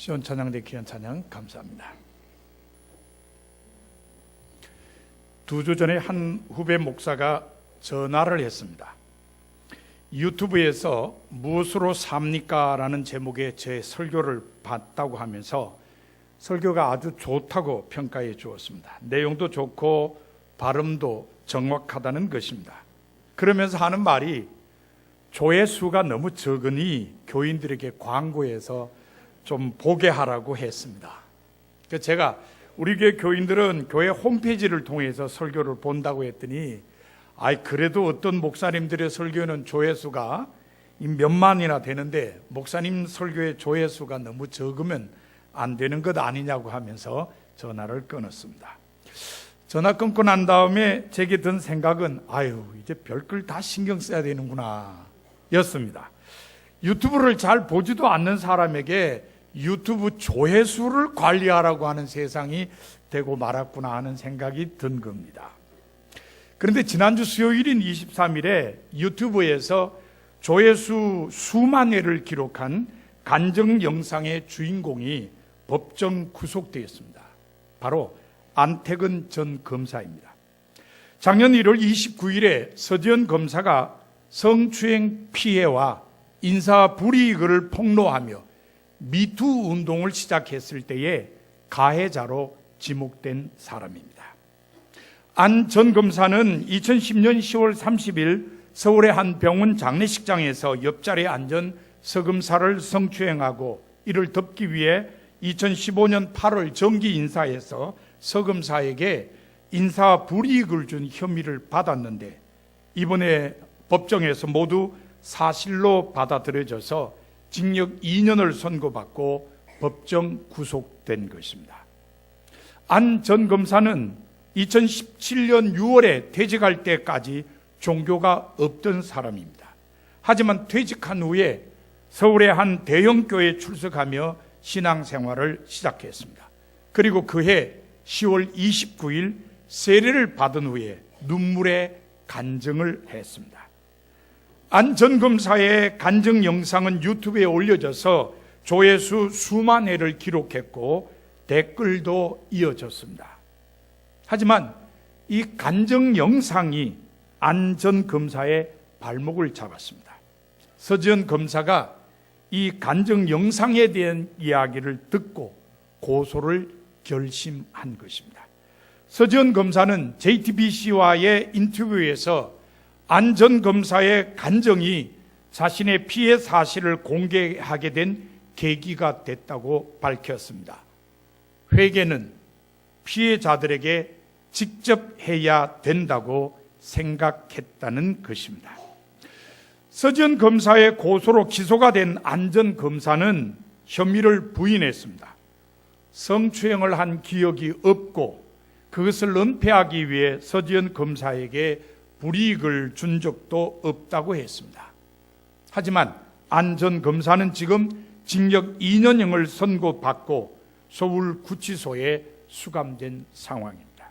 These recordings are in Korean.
시온찬양대 귀한 찬양 감사합니다. 2주 전에 한 후배 목사가 전화를 했습니다. 유튜브에서 무엇으로 삽니까? 라는 제목의 제 설교를 봤다고 하면서 설교가 아주 좋다고 평가해 주었습니다. 내용도 좋고 발음도 정확하다는 것입니다. 그러면서 하는 말이 조회수가 너무 적으니 교인들에게 광고해서 좀 보게 하라고 했습니다. 그래서 제가 우리 교회 교인들은 교회 홈페이지를 통해서 설교를 본다고 했더니 그래도 어떤 목사님들의 설교는 조회수가 몇만이나 되는데 목사님 설교의 조회수가 너무 적으면 안 되는 것 아니냐고 하면서 전화를 끊었습니다. 전화 끊고 난 다음에 제게 든 생각은 이제 별걸 다 신경 써야 되는구나 였습니다. 유튜브를 잘 보지도 않는 사람에게 유튜브 조회수를 관리하라고 하는 세상이 되고 말았구나 하는 생각이 든 겁니다. 그런데 지난주 수요일인 23일에 유튜브에서 조회수 수만 회를 기록한 간증 영상의 주인공이 법정 구속되었습니다. 바로 안태근 전 검사입니다. 작년 1월 29일에 서지현 검사가 성추행 피해와 인사 불이익을 폭로하며 미투 운동을 시작했을 때에 가해자로 지목된 사람입니다. 안 전 검사는 2010년 10월 30일 서울의 한 병원 장례식장에서 옆자리에 앉은 서 검사를 성추행하고 이를 덮기 위해 2015년 8월 정기 인사에서 서 검사에게 인사 불이익을 준 혐의를 받았는데 이번에 법정에서 모두 사실로 받아들여져서 징역 2년을 선고받고 법정 구속된 것입니다. 안 전 검사는 2017년 6월에 퇴직할 때까지 종교가 없던 사람입니다. 하지만 퇴직한 후에 서울의 한 대형교회에 출석하며 신앙생활을 시작했습니다. 그리고 그해 10월 29일 세례를 받은 후에 눈물의 간증을 했습니다. 안 전 검사의 간증 영상은 유튜브에 올려져서 조회수 수만 회를 기록했고 댓글도 이어졌습니다. 하지만 이 간증 영상이 안 전 검사의 발목을 잡았습니다. 서지현 검사가 이 간증 영상에 대한 이야기를 듣고 고소를 결심한 것입니다. 서지현 검사는 JTBC와의 인터뷰에서 안 전 검사의 간증이 자신의 피해 사실을 공개하게 된 계기가 됐다고 밝혔습니다. 회개는 피해자들에게 직접 해야 된다고 생각했다는 것입니다. 서지현 검사의 고소로 기소가 된 안 전 검사는 혐의를 부인했습니다. 성추행을 한 기억이 없고 그것을 은폐하기 위해 서지현 검사에게 불이익을 준 적도 없다고 했습니다. 하지만 안 전 검사는 지금 징역 2년형을 선고받고 서울구치소에 수감된 상황입니다.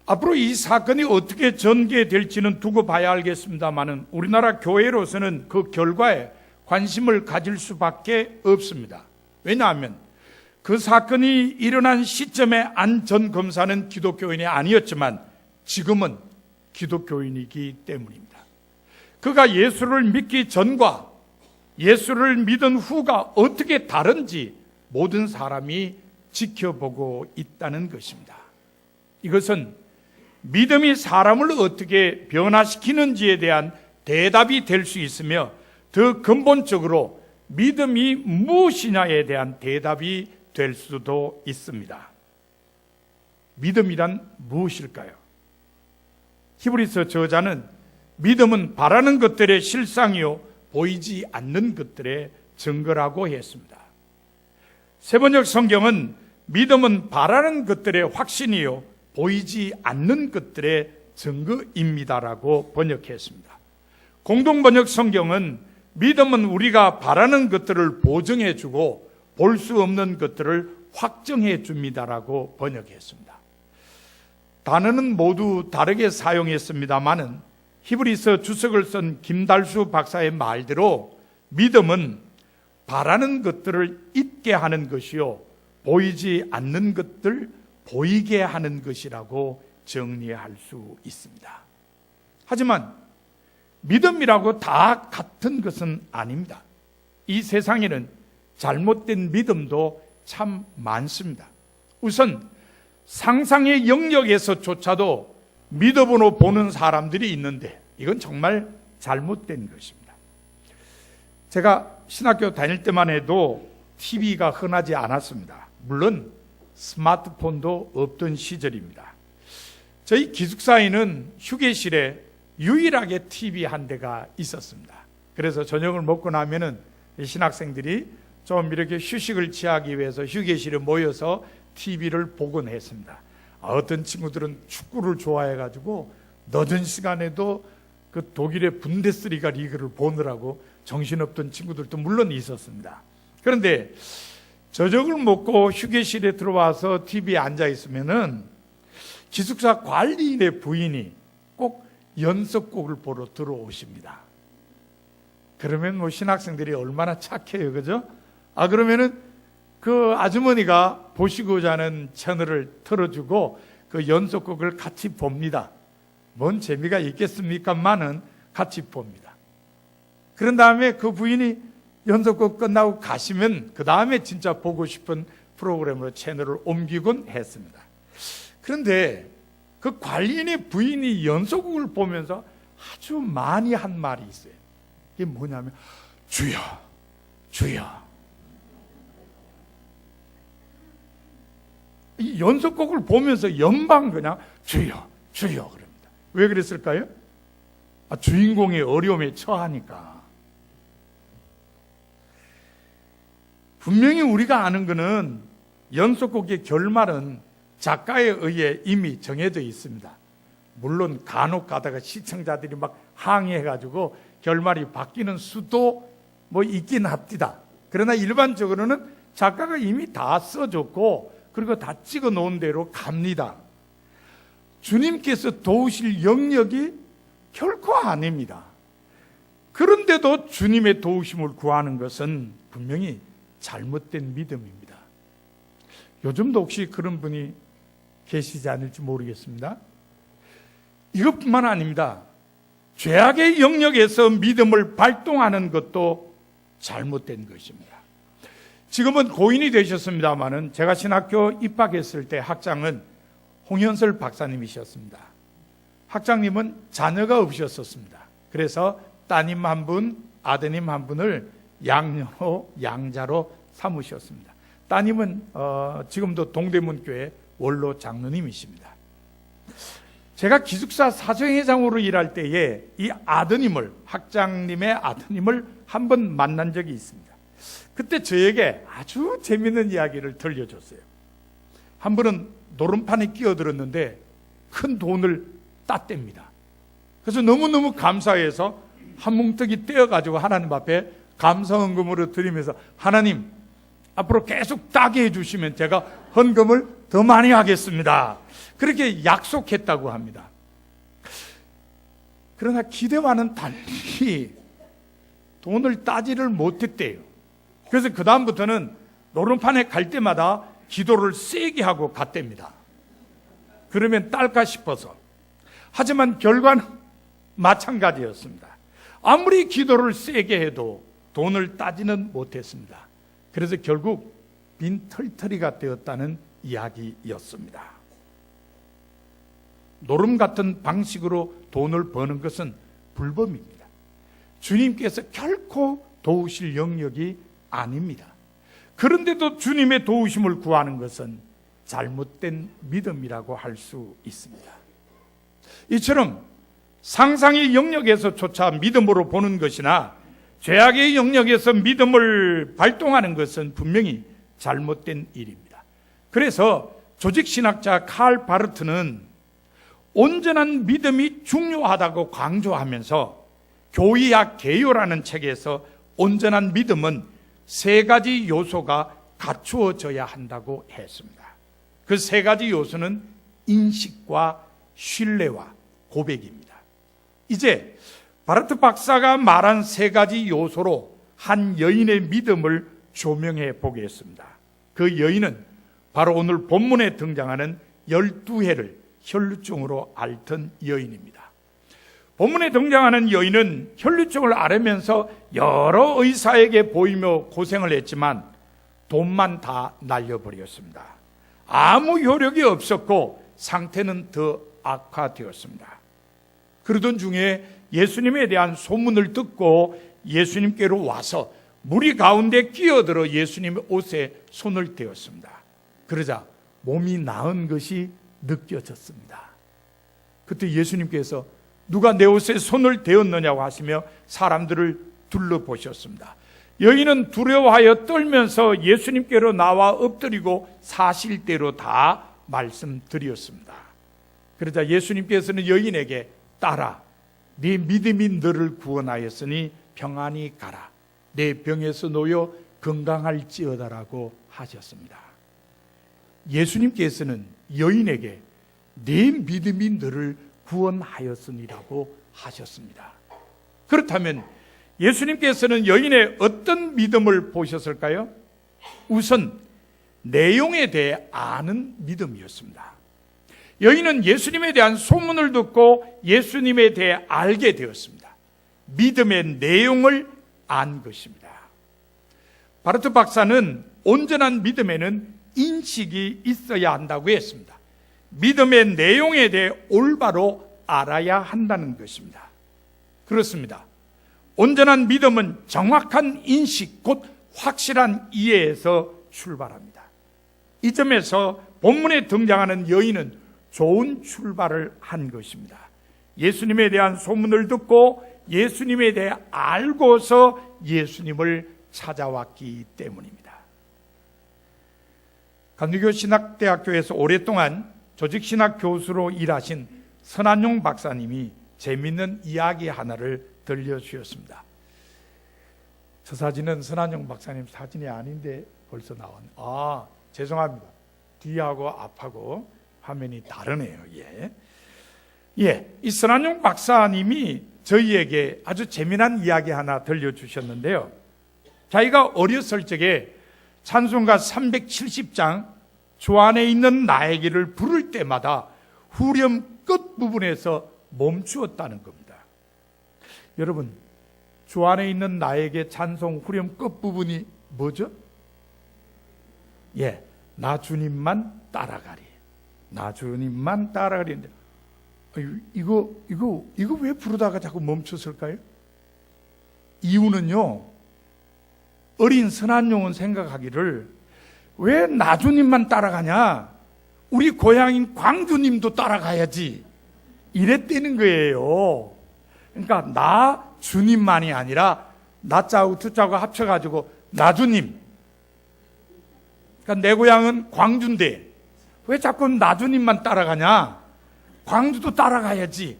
앞으로 이 사건이 어떻게 전개될지는 두고 봐야 알겠습니다만 우리나라 교회로서는 그 결과에 관심을 가질 수밖에 없습니다. 왜냐하면 그 사건이 일어난 시점에 안 전 검사는 기독교인이 아니었지만 지금은 기독교인이기 때문입니다. 그가 예수를 믿기 전과 예수를 믿은 후가 어떻게 다른지 모든 사람이 지켜보고 있다는 것입니다. 이것은 믿음이 사람을 어떻게 변화시키는지에 대한 대답이 될 수 있으며 더 근본적으로 믿음이 무엇이냐에 대한 대답이 될 수도 있습니다. 믿음이란 무엇일까요? 히브리서 저자는 믿음은 바라는 것들의 실상이요 보이지 않는 것들의 증거라고 했습니다. 세번역 성경은 믿음은 바라는 것들의 확신이요 보이지 않는 것들의 증거입니다라고 번역했습니다. 공동번역 성경은 믿음은 우리가 바라는 것들을 보증해주고 볼 수 없는 것들을 확정해 줍니다라고 번역했습니다. 단어는 모두 다르게 사용했습니다마는 히브리서 주석을 쓴 김달수 박사의 말대로 믿음은 바라는 것들을 있게 하는 것이요, 보이지 않는 것들 보이게 하는 것이라고 정리할 수 있습니다. 하지만 믿음이라고 다 같은 것은 아닙니다. 이 세상에는 잘못된 믿음도 참 많습니다. 우선 상상의 영역에서조차도 믿음으로 보는 사람들이 있는데 이건 정말 잘못된 것입니다. 제가 신학교 다닐 때만 해도 TV가 흔하지 않았습니다. 물론 스마트폰도 없던 시절입니다. 저희 기숙사에는 휴게실에 유일하게 TV 한 대가 있었습니다. 그래서 저녁을 먹고 나면은 신학생들이 좀 이렇게 휴식을 취하기 위해서 휴게실에 모여서 TV를 보곤 했습니다. 어떤 친구들은 축구를 좋아해가지고 늦은 시간에도 그 독일의 분데스리가 리그를 보느라고 정신없던 친구들도 물론 있었습니다. 그런데 저녁을 먹고 휴게실에 들어와서 TV에 앉아 있으면은 기숙사 관리인의 부인이 꼭 연속곡을 보러 들어오십니다. 그러면 뭐 신학생들이 얼마나 착해요, 그죠? 그러면은 그 아주머니가 보시고자 하는 채널을 틀어주고 그 연속곡을 같이 봅니다. 뭔 재미가 있겠습니까만은 같이 봅니다. 그런 다음에 그 부인이 연속곡 끝나고 가시면 그 다음에 진짜 보고 싶은 프로그램으로 채널을 옮기곤 했습니다. 그런데 그 관리인의 부인이 연속곡을 보면서 아주 많이 한 말이 있어요. 이게 뭐냐면 주여, 주여. 이 연속곡을 보면서 연방 그냥 주여, 주여 그럽니다. 왜 그랬을까요? 주인공의 어려움에 처하니까. 분명히 우리가 아는 것은 연속곡의 결말은 작가에 의해 이미 정해져 있습니다. 물론 간혹 가다가 시청자들이 막 항의해가지고 결말이 바뀌는 수도 뭐 있긴 합니다. 그러나 일반적으로는 작가가 이미 다 써줬고 그리고 다 찍어 놓은 대로 갑니다. 주님께서 도우실 영역이 결코 아닙니다. 그런데도 주님의 도우심을 구하는 것은 분명히 잘못된 믿음입니다. 요즘도 혹시 그런 분이 계시지 않을지 모르겠습니다. 이것뿐만 아닙니다. 죄악의 영역에서 믿음을 발동하는 것도 잘못된 것입니다. 지금은 고인이 되셨습니다마는 제가 신학교 입학했을 때 학장은 홍현설 박사님이셨습니다. 학장님은 자녀가 없으셨습니다. 그래서 따님 한 분, 아드님 한 분을 양녀로, 양자로 삼으셨습니다. 따님은 지금도 동대문교회 원로 장로님이십니다. 제가 기숙사 사정회장으로 일할 때에 이 아드님을, 학장님의 아드님을 한 번 만난 적이 있습니다. 그때 저에게 아주 재밌는 이야기를 들려줬어요. 한 번은 노름판에 끼어들었는데 큰 돈을 땄답니다. 그래서 너무너무 감사해서 한 뭉텅이 떼어가지고 하나님 앞에 감사헌금으로 드리면서 하나님 앞으로 계속 따게 해주시면 제가 헌금을 더 많이 하겠습니다. 그렇게 약속했다고 합니다. 그러나 기대와는 달리 돈을 따지를 못했대요. 그래서 그 다음부터는 노름판에 갈 때마다 기도를 세게 하고 갔답니다. 그러면 딸까 싶어서. 하지만 결과는 마찬가지였습니다. 아무리 기도를 세게 해도 돈을 따지는 못했습니다. 그래서 결국 빈털터리가 되었다는 이야기였습니다. 노름 같은 방식으로 돈을 버는 것은 불법입니다. 주님께서 결코 도우실 영역이 아닙니다. 그런데도 주님의 도우심을 구하는 것은 잘못된 믿음이라고 할 수 있습니다. 이처럼 상상의 영역에서조차 믿음으로 보는 것이나 죄악의 영역에서 믿음을 발동하는 것은 분명히 잘못된 일입니다. 그래서 조직신학자 칼 바르트는 온전한 믿음이 중요하다고 강조하면서 교의학 개요라는 책에서 온전한 믿음은 세 가지 요소가 갖추어져야 한다고 했습니다. 그 세 가지 요소는 인식과 신뢰와 고백입니다. 이제 바르트 박사가 말한 세 가지 요소로 한 여인의 믿음을 조명해 보겠습니다. 그 여인은 바로 오늘 본문에 등장하는 12해를 혈루증으로 앓던 여인입니다. 본문에 등장하는 여인은 혈루증을 앓으면서 여러 의사에게 보이며 고생을 했지만 돈만 다 날려버렸습니다. 아무 효력이 없었고 상태는 더 악화되었습니다. 그러던 중에 예수님에 대한 소문을 듣고 예수님께로 와서 무리 가운데 끼어들어 예수님의 옷에 손을 대었습니다. 그러자 몸이 나은 것이 느껴졌습니다. 그때 예수님께서 누가 내 옷에 손을 대었느냐고 하시며 사람들을 둘러보셨습니다. 여인은 두려워하여 떨면서 예수님께로 나와 엎드리고 사실대로 다 말씀드렸습니다. 그러자 예수님께서는 여인에게 딸아, 네 믿음이 너를 구원하였으니 평안히 가라. 내 병에서 놓여 건강할지어다라고 하셨습니다. 예수님께서는 여인에게 내 믿음이 너를 구원하였으니라고 하셨습니다. 그렇다면 예수님께서는 여인의 어떤 믿음을 보셨을까요? 우선 내용에 대해 아는 믿음이었습니다. 여인은 예수님에 대한 소문을 듣고 예수님에 대해 알게 되었습니다. 믿음의 내용을 안 것입니다. 바르트 박사는 온전한 믿음에는 인식이 있어야 한다고 했습니다. 믿음의 내용에 대해 올바로 알아야 한다는 것입니다. 그렇습니다. 온전한 믿음은 정확한 인식, 곧 확실한 이해에서 출발합니다. 이 점에서 본문에 등장하는 여인은 좋은 출발을 한 것입니다. 예수님에 대한 소문을 듣고 예수님에 대해 알고서 예수님을 찾아왔기 때문입니다. 감리교 신학대학교에서 오랫동안 조직신학 교수로 일하신 선한용 박사님이 재미있는 이야기 하나를 들려주셨습니다. 저 사진은 선한용 박사님 사진이 아닌데 벌써 나왔네. 죄송합니다. 뒤하고 앞하고 화면이 다르네요. 이 선한용 박사님이 저희에게 아주 재미난 이야기 하나 들려주셨는데요. 자기가 어렸을 적에 찬송가 370장 주 안에 있는 나에게를 부를 때마다 후렴 끝부분에서 멈추었다는 겁니다. 여러분, 주 안에 있는 나에게 찬송 후렴 끝부분이 뭐죠? 나 주님만 따라가리. 나 주님만 따라가리인데 이거 왜 부르다가 자꾸 멈췄을까요? 이유는요, 어린 선한용은 생각하기를 왜 나주님만 따라가냐? 우리 고향인 광주님도 따라가야지. 이랬다는 거예요. 그러니까 나 주님만이 아니라 나자하고 두자하고 합쳐가지고 나주님. 그러니까 내 고향은 광주인데 왜 자꾸 나주님만 따라가냐? 광주도 따라가야지.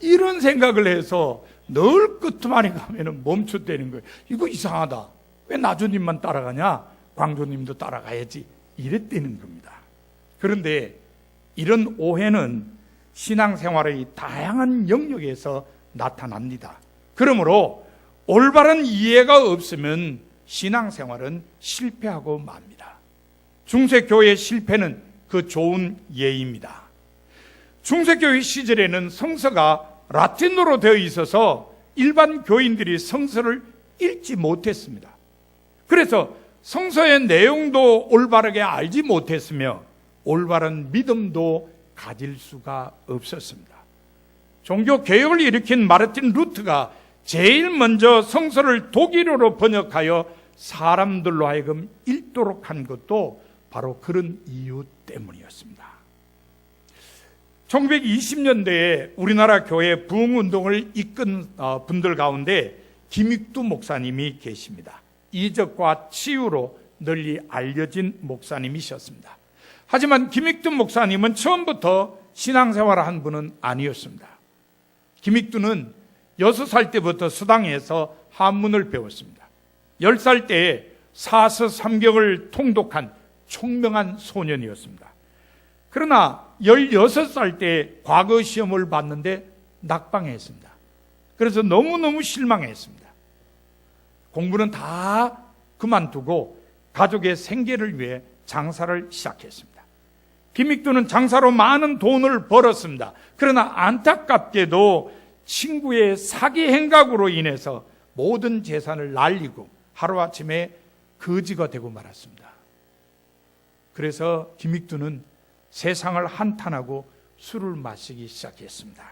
이런 생각을 해서 늘 끝만에 가면은 멈췄다는 거예요. 이거 이상하다. 왜 나주님만 따라가냐? 광주님도 따라가야지. 이랬다는 겁니다. 그런데 이런 오해는 신앙생활의 다양한 영역에서 나타납니다. 그러므로 올바른 이해가 없으면 신앙생활은 실패하고 맙니다. 중세교회의 실패는 그 좋은 예입니다. 중세교회 시절에는 성서가 라틴어로 되어 있어서 일반 교인들이 성서를 읽지 못했습니다. 그래서 성서의 내용도 올바르게 알지 못했으며 올바른 믿음도 가질 수가 없었습니다. 종교 개혁을 일으킨 마르틴 루트가 제일 먼저 성서를 독일어로 번역하여 사람들로 하여금 읽도록 한 것도 바로 그런 이유 때문이었습니다. 1920년대에 우리나라 교회 부흥운동을 이끈 분들 가운데 김익두 목사님이 계십니다. 이적과 치유로 널리 알려진 목사님이셨습니다. 하지만 김익두 목사님은 처음부터 신앙생활을 한 분은 아니었습니다. 김익두는 6살 때부터 서당에서 한문을 배웠습니다. 10살 때에 사서 삼경을 통독한 총명한 소년이었습니다. 그러나 16살 때 과거 시험을 봤는데 낙방했습니다. 그래서 너무너무 실망했습니다. 공부는 다 그만두고 가족의 생계를 위해 장사를 시작했습니다. 김익두는 장사로 많은 돈을 벌었습니다. 그러나 안타깝게도 친구의 사기 행각으로 인해서 모든 재산을 날리고 하루아침에 거지가 되고 말았습니다. 그래서 김익두는 세상을 한탄하고 술을 마시기 시작했습니다.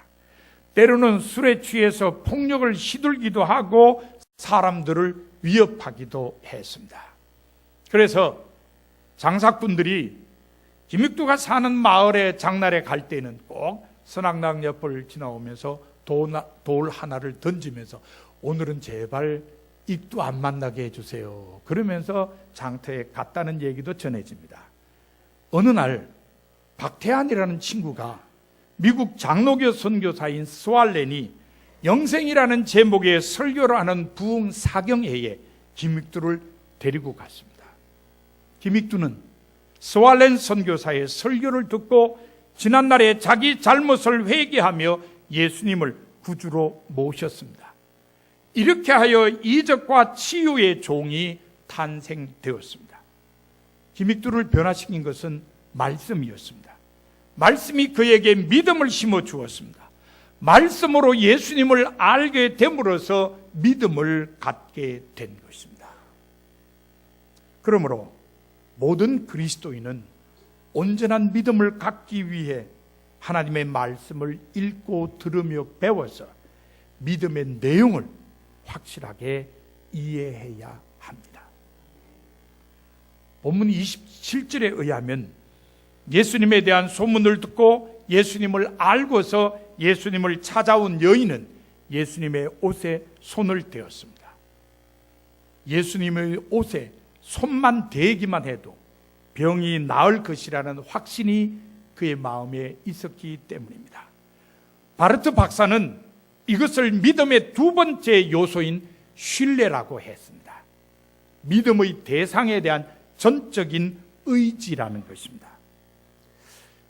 때로는 술에 취해서 폭력을 휘둘기도 하고 사람들을 위협하기도 했습니다. 그래서 장사꾼들이 김익두가 사는 마을에 장날에 갈 때는 꼭 선악당 옆을 지나오면서 돌 하나를 던지면서 오늘은 제발 익두 안 만나게 해주세요. 그러면서 장터에 갔다는 얘기도 전해집니다. 어느 날 박태환이라는 친구가 미국 장로교 선교사인 스왈렌이 영생이라는 제목의 설교를 하는 부흥 사경회에 김익두를 데리고 갔습니다. 김익두는 스왈렌 선교사의 설교를 듣고 지난날에 자기 잘못을 회개하며 예수님을 구주로 모셨습니다. 이렇게 하여 이적과 치유의 종이 탄생되었습니다. 김익두를 변화시킨 것은 말씀이었습니다. 말씀이 그에게 믿음을 심어 주었습니다. 말씀으로 예수님을 알게 됨으로써 믿음을 갖게 된 것입니다. 그러므로 모든 그리스도인은 온전한 믿음을 갖기 위해 하나님의 말씀을 읽고 들으며 배워서 믿음의 내용을 확실하게 이해해야 합니다. 본문 27절에 의하면 예수님에 대한 소문을 듣고 예수님을 알고서 예수님을 찾아온 여인은 예수님의 옷에 손을 대었습니다. 예수님의 옷에 손만 대기만 해도 병이 나을 것이라는 확신이 그의 마음에 있었기 때문입니다. 바르트 박사는 이것을 믿음의 두 번째 요소인 신뢰라고 했습니다. 믿음의 대상에 대한 전적인 의지라는 것입니다.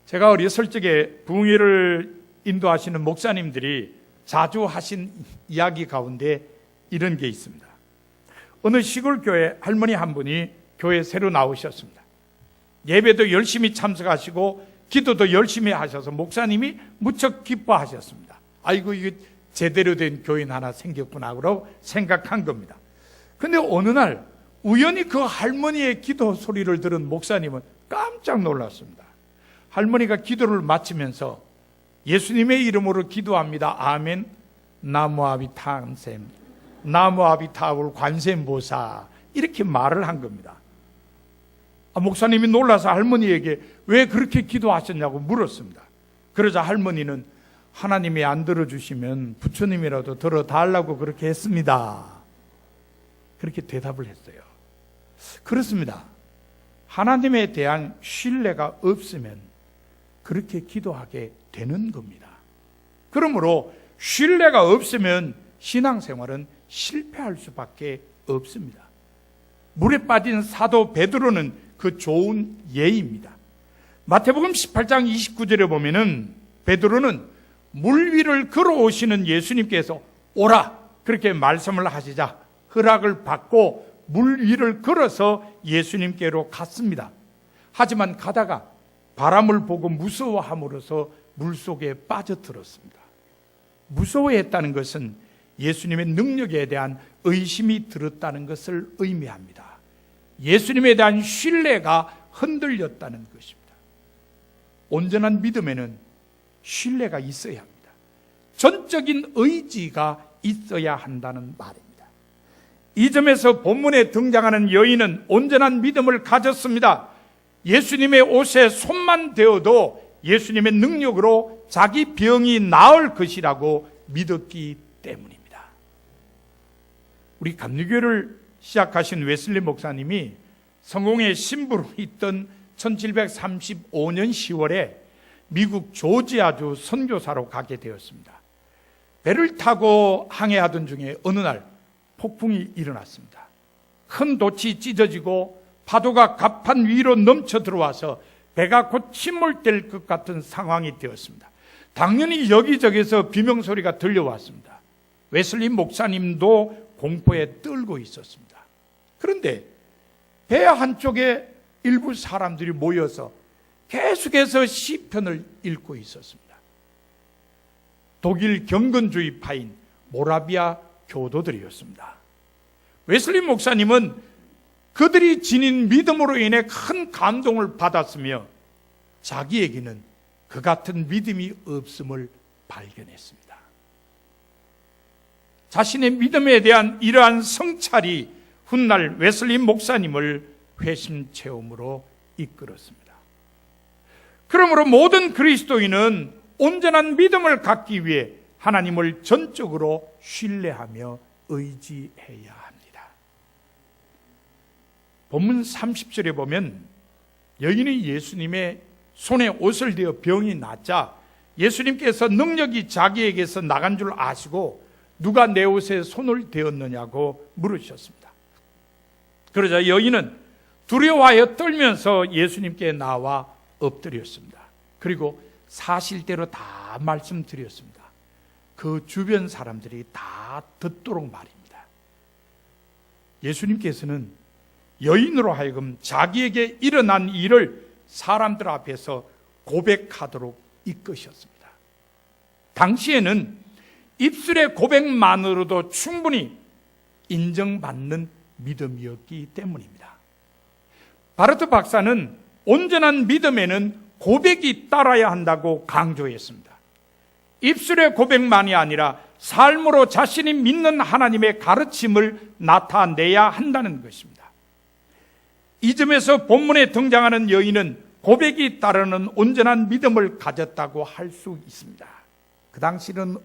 제가 어렸을 적에 부흥회를 인도하시는 목사님들이 자주 하신 이야기 가운데 이런 게 있습니다. 어느 시골 교회 할머니 한 분이 교회에 새로 나오셨습니다. 예배도 열심히 참석하시고 기도도 열심히 하셔서 목사님이 무척 기뻐하셨습니다. 아이고 이게 제대로 된 교인 하나 생겼구나 그러고 생각한 겁니다. 근데 어느 날 우연히 그 할머니의 기도 소리를 들은 목사님은 깜짝 놀랐습니다. 할머니가 기도를 마치면서 예수님의 이름으로 기도합니다. 아멘. 나무아비타암셈 나무아비타울 관세음보사 이렇게 말을 한 겁니다. 목사님이 놀라서 할머니에게 왜 그렇게 기도하셨냐고 물었습니다. 그러자 할머니는 하나님이 안 들어주시면 부처님이라도 들어달라고 그렇게 했습니다. 그렇게 대답을 했어요. 그렇습니다. 하나님에 대한 신뢰가 없으면 그렇게 기도하게 되는 겁니다. 그러므로 신뢰가 없으면 신앙생활은 실패할 수밖에 없습니다. 물에 빠진 사도 베드로는 그 좋은 예입니다. 마태복음 18장 29절에 보면은 베드로는 물 위를 걸어오시는 예수님께서 오라 그렇게 말씀을 하시자 허락을 받고 물 위를 걸어서 예수님께로 갔습니다. 하지만 가다가 바람을 보고 무서워함으로써 물속에 빠져들었습니다. 무서워했다는 것은 예수님의 능력에 대한 의심이 들었다는 것을 의미합니다. 예수님에 대한 신뢰가 흔들렸다는 것입니다. 온전한 믿음에는 신뢰가 있어야 합니다. 전적인 의지가 있어야 한다는 말입니다. 이 점에서 본문에 등장하는 여인은 온전한 믿음을 가졌습니다. 예수님의 옷에 손만 대어도 예수님의 능력으로 자기 병이 나을 것이라고 믿었기 때문입니다. 우리 감리교를 시작하신 웨슬리 목사님이 성공의 신부로 있던 1735년 10월에 미국 조지아주 선교사로 가게 되었습니다. 배를 타고 항해하던 중에 어느 날 폭풍이 일어났습니다. 큰 돛이 찢어지고 파도가 갑판 위로 넘쳐 들어와서 배가 곧 침몰될 것 같은 상황이 되었습니다. 당연히 여기저기서 비명소리가 들려왔습니다. 웨슬리 목사님도 공포에 떨고 있었습니다. 그런데 배 한쪽에 일부 사람들이 모여서 계속해서 시편을 읽고 있었습니다. 독일 경건주의파인 모라비아 교도들이었습니다. 웨슬리 목사님은 그들이 지닌 믿음으로 인해 큰 감동을 받았으며 자기에게는 그 같은 믿음이 없음을 발견했습니다. 자신의 믿음에 대한 이러한 성찰이 훗날 웨슬리 목사님을 회심 체험으로 이끌었습니다. 그러므로 모든 그리스도인은 온전한 믿음을 갖기 위해 하나님을 전적으로 신뢰하며 의지해야 합니다. 본문 30절에 보면 여인이 예수님의 손에 옷을 대어 병이 낫자 예수님께서 능력이 자기에게서 나간 줄 아시고 누가 내 옷에 손을 대었느냐고 물으셨습니다. 그러자 여인은 두려워하여 떨면서 예수님께 나와 엎드렸습니다. 그리고 사실대로 다 말씀드렸습니다. 그 주변 사람들이 다 듣도록 말입니다. 예수님께서는 여인으로 하여금 자기에게 일어난 일을 사람들 앞에서 고백하도록 이끄셨습니다. 당시에는 입술의 고백만으로도 충분히 인정받는 믿음이었기 때문입니다. 바르트 박사는 온전한 믿음에는 고백이 따라야 한다고 강조했습니다. 입술의 고백만이 아니라 삶으로 자신이 믿는 하나님의 가르침을 나타내야 한다는 것입니다. 이 점에서 본문에 등장하는 여인은 고백이 따르는 온전한 믿음을 가졌다고 할 수 있습니다. 그 당시는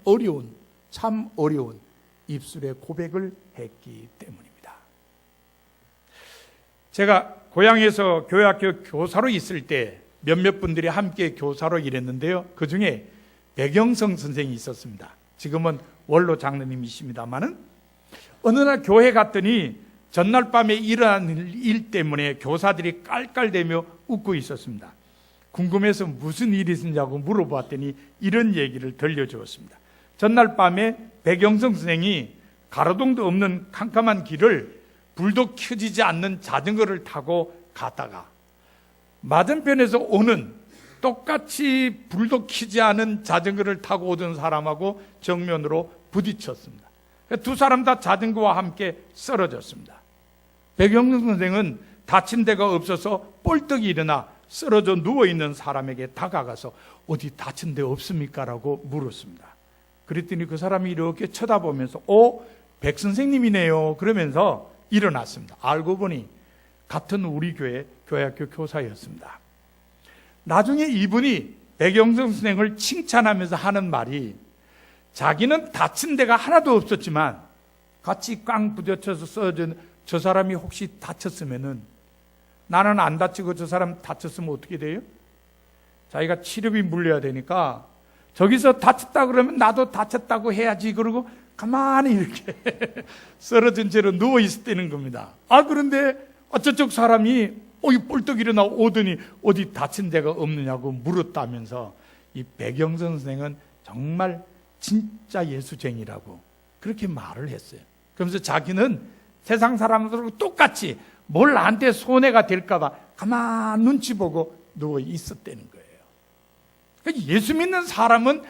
참 어려운 입술의 고백을 했기 때문입니다. 제가 고향에서 교회학교 교사로 있을 때 몇몇 분들이 함께 교사로 일했는데요. 그 중에 백영성 선생이 있었습니다. 지금은 원로 장로님이십니다만은 어느 날 교회 갔더니 전날 밤에 일어난 일 때문에 교사들이 깔깔대며 웃고 있었습니다. 궁금해서 무슨 일이 있었냐고 물어봤더니 이런 얘기를 들려주었습니다. 전날 밤에 백영성 선생이 가로등도 없는 캄캄한 길을 불도 켜지지 않는 자전거를 타고 가다가 맞은편에서 오는 똑같이 불도 켜지 않은 자전거를 타고 오던 사람하고 정면으로 부딪혔습니다. 두 사람 다 자전거와 함께 쓰러졌습니다. 백영성 선생은 다친 데가 없어서 뻘떡 일어나 쓰러져 누워있는 사람에게 다가가서 어디 다친 데 없습니까? 라고 물었습니다. 그랬더니 그 사람이 이렇게 쳐다보면서 백 선생님이네요 그러면서 일어났습니다. 알고 보니 같은 우리 교회 교회학교 교사였습니다. 나중에 이분이 백영성 선생을 칭찬하면서 하는 말이 자기는 다친 데가 하나도 없었지만 같이 꽝 부딪혀서 쓰러진 저 사람이 혹시 다쳤으면은 나는 안 다치고 저 사람 다쳤으면 어떻게 돼요? 자기가 치료비 물려야 되니까 저기서 다쳤다 그러면 나도 다쳤다고 해야지 그러고 가만히 이렇게 쓰러진 채로 누워 있었다는 겁니다. 그런데 저쪽 사람이 뻘떡 일어나 오더니 어디 다친 데가 없느냐고 물었다면서 이 백영선 선생은 정말 진짜 예수쟁이라고 그렇게 말을 했어요. 그러면서 자기는 세상 사람들하고 똑같이 뭘 나한테 손해가 될까봐 가만 눈치 보고 누워 있었다는 거예요. 그러니까 예수 믿는 사람은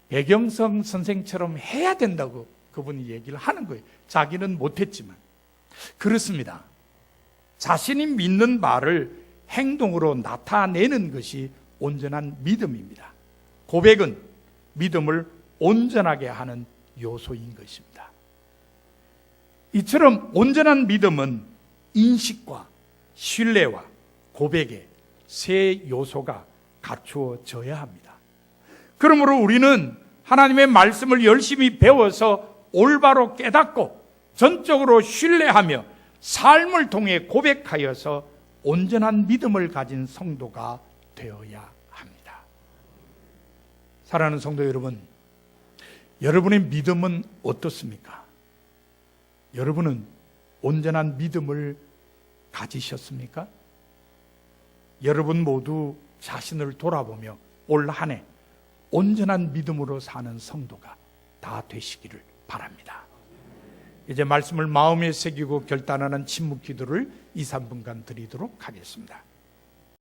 백영성 선생처럼 해야 된다고 그분이 얘기를 하는 거예요. 자기는 못했지만. 그렇습니다. 자신이 믿는 말을 행동으로 나타내는 것이 온전한 믿음입니다. 고백은 믿음을 온전하게 하는 요소인 것입니다. 이처럼 온전한 믿음은 인식과 신뢰와 고백의 세 요소가 갖추어져야 합니다. 그러므로 우리는 하나님의 말씀을 열심히 배워서 올바로 깨닫고 전적으로 신뢰하며 삶을 통해 고백하여서 온전한 믿음을 가진 성도가 되어야 합니다. 사랑하는 성도 여러분, 여러분의 믿음은 어떻습니까? 여러분은 온전한 믿음을 가지셨습니까? 여러분 모두 자신을 돌아보며 올 한 해 온전한 믿음으로 사는 성도가 다 되시기를 바랍니다. 이제 말씀을 마음에 새기고 결단하는 침묵 기도를 2, 3분간 드리도록 하겠습니다.